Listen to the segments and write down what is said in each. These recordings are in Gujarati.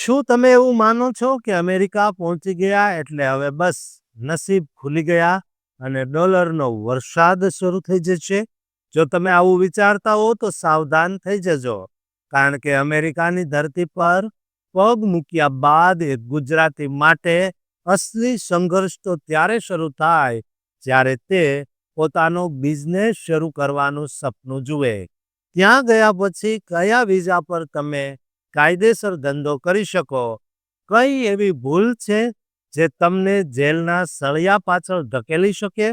શું તમે એવું માનો છો કે અમેરિકા પહોંચી ગયા એટલે હવે બસ નસીબ ખુલી ગયા અને ડોલરનો વરસાદ શરૂ થઈ જશે? જો તમે આવું વિચારતા હો તો સાવધાન થઈ જજો, કારણ કે અમેરિકાની ધરતી પર પગ મૂક્યા બાદ એક ગુજરાતી માટે અસલી સંઘર્ષ તો ત્યારે શરૂ થાય જ્યારે તે પોતાનો બિઝનેસ શરૂ કરવાનું સપનું જુએ. ત્યાં ગયા પછી કયા વિઝા પર તમે કાયદેસર ધંધો કરી શકો? કઈ એવી ભૂલ છે જે તમને જેલના સળિયા પાછળ ધકેલી શકે?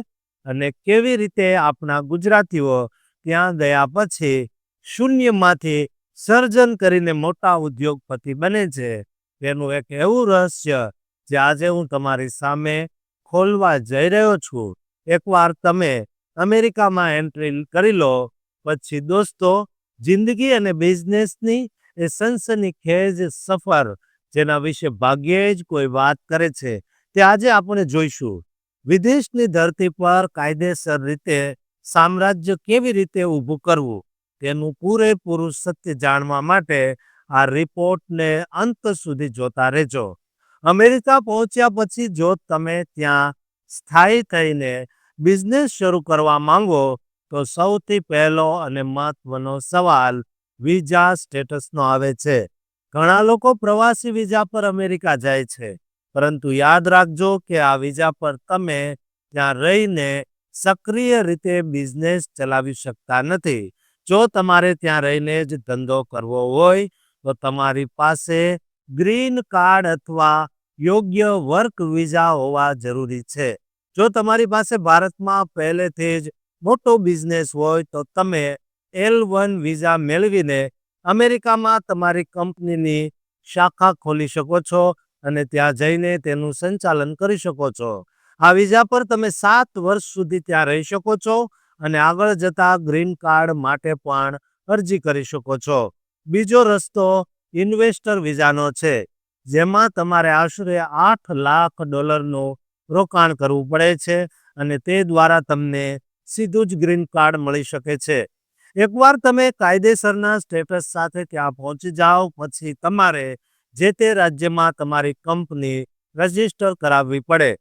અને કેવી રીતે આપણા ગુજરાતીઓ ત્યાં ગયા પછી શૂન્યમાંથી સર્જન કરીને મોટા ઉદ્યોગપતિ બને છે, તેનું એક એવું રહસ્ય જે આજે હું તમારી સામે ખોલવા જઈ રહ્યો છું. એકવાર તમે અમેરિકામાં એન્ટ્રી કરી લો પછી દોસ્તો, જિંદગી અને બિઝનેસની એ સનસનીખેજ સફર જેના વિશે ભાગ્યે જ કોઈ વાત કરે છે, તે આજે આપણે જોઈશું. વિદેશની ધરતી પર કાયદેસર રીતે સામ્રાજ્ય કેવી રીતે ઊભું કરવું, તેનું પૂરેપૂરું સત્ય જાણવા માટે આ રિપોર્ટને અંત સુધી જોતા રહેજો. અમેરિકા પહોંચ્યા પછી જો તમે ત્યાં સ્થાયી થઈને બિઝનેસ શરૂ કરવા માંગો તો સૌથી પહેલો અને મહત્વનો સવાલ વિઝા સ્ટેટસનો આવે છે. ઘણા લોકો પ્રવાસી વિઝા પર અમેરિકા જાય છે, પરંતુ યાદ રાખજો કે આ વિઝા પર તમે ત્યાં રહીને સક્રિય રીતે બિઝનેસ ચલાવી શકતા નથી. જો તમારે ત્યાં રહીને જ ધંધો કરવો હોય તો તમારી પાસે ગ્રીન કાર્ડ અથવા યોગ્ય વર્ક વિઝા હોવા જરૂરી છે. જો તમારી પાસે ભારતમાં પહેલેથી જ મોટો બિઝનેસ હોય તો તમે L1 વિઝા મેળવીને અમેરિકામાં તમારી કંપનીની શાખા ખોલી શકો છો અને ત્યાં જઈને તેનું સંચાલન કરી શકો છો. આ વિઝા પર તમે 7 વર્ષ સુધી ત્યાં રહી શકો છો અને આગળ જતા ગ્રીન કાર્ડ માટે પણ અરજી કરી શકો છો. બીજો રસ્તો ઇન્વેસ્ટર વિઝાનો છે, જેમાં તમારે આશરે $8 લાખ રોકાણ કરવું પડે છે અને તે દ્વારા તમને સીધું જ ગ્રીન કાર્ડ મળી શકે છે. એકવાર તમે કાયદેસરના સ્ટેટસ સાથે ત્યાં પહોંચી જાઓ પછી તમારે જે તે રાજ્યમાં તમારી કંપની રજીસ્ટર કરાવવી પડે.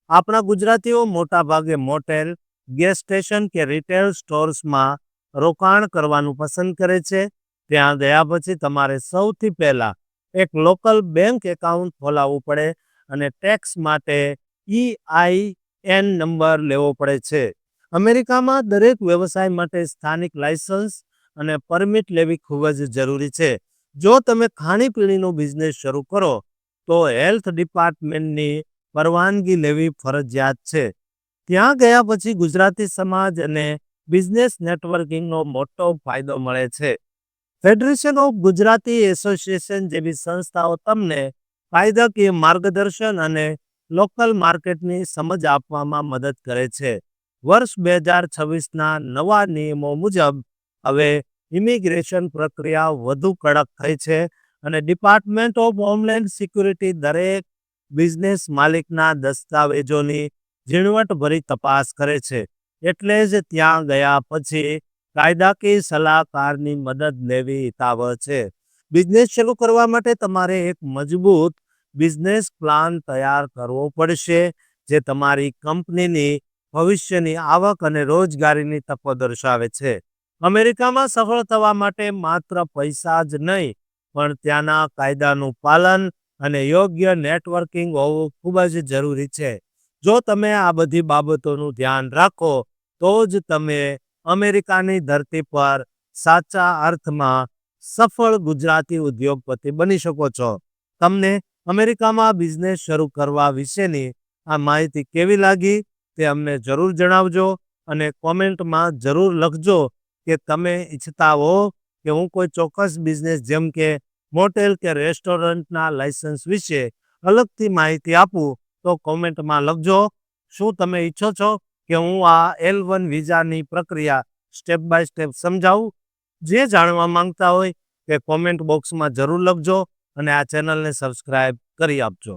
આપણા ગુજરાતીઓ મોટાભાગે મોટેલ, ગેસ સ્ટેશન કે રિટેલ સ્ટોર્સમાં રોકાણ કરવાનું પસંદ કરે છે. ત્યાં ગયા પછી તમારે સૌથી પહેલાં એક લોકલ બેંક એકાઉન્ટ ખોલાવવું પડે અને ટેક્સ માટે EIN નંબર લેવો પડે છે. અમેરિકામાં દરેક વ્યવસાય માટે સ્થાનિક લાયસન્સ અને પરમિટ લેવી ખૂબ જ જરૂરી છે. જો તમે ખાણીપીણીનો બિઝનેસ શરૂ કરો તો હેલ્થ ડિપાર્ટમેન્ટની પરવાનગી લેવી ફરજિયાત છે. ત્યાં ગયા પછી ગુજરાતી સમાજ અને બિઝનેસ નેટવર્કિંગનો મોટો ફાયદો મળે છે. ફેડરેશન ઓફ ગુજરાતી એસોસિએશન જેવી સંસ્થાઓ તમને કાયદાકીય માર્ગદર્શન અને લોકલ માર્કેટની સમજ આપવામાં મદદ કરે છે. વર્ષ 2026ના નવા નિયમો મુજબ હવે ઇમિગ્રેશન પ્રક્રિયા વધુ કડક થઈ છે અને ડિપાર્ટમેન્ટ ઓફ હોમલેન્ડ સિક્યુરિટી દરેક બિઝનેસ માલિકના દસ્તાવેજોની ઝીણવટભરી તપાસ કરે છે. એટલે જ ત્યાં ગયા પછી કાયદાકીય સલાહકારની મદદ લેવી હિતાવહ છે. બિઝનેસ શરૂ કરવા માટે તમારે એક મજબૂત બિઝનેસ પ્લાન તૈયાર કરવો પડશે, જે તમારી કંપનીની ભવિષ્યની આવક અને રોજગારીની તકો દર્શાવે છે. અમેરિકામાં સફળ થવા માટે માત્ર પૈસા જ નહીં, પણ ત્યાંના કાયદાનું પાલન અને યોગ્ય નેટવર્કિંગ હોવું ખૂબ જ જરૂરી છે. જો તમે આ બધી બાબતોનું ધ્યાન રાખો તો જ તમે અમેરિકાની ધરતી પર સાચા અર્થમાં સફળ ગુજરાતી ઉદ્યોગપતિ બની શકો છો. તમને અમેરિકામાં બિઝનેસ શરૂ કરવા વિશેની આ માહિતી કેવી લાગી તે અમને જરૂર જણાવજો અને કોમેન્ટમાં જરૂર લખજો કે તમે ઈચ્છતા હો કે હું કોઈ ચોક્કસ બિઝનેસ જેમ કે મોટેલ કે રેસ્ટોરન્ટના લાયસન્સ વિશે અલગથી માહિતી આપું તો કોમેન્ટમાં લખજો. શું તમે ઈચ્છો છો કે હું આ L1 વિઝાની પ્રક્રિયા સ્ટેપ બાય સ્ટેપ સમજાવું? જે જાણવા માંગતા હોય તે કોમેન્ટ બોક્સમાં જરૂર લખજો અને આ ચેનલને સબસ્ક્રાઇબ કરી આપજો.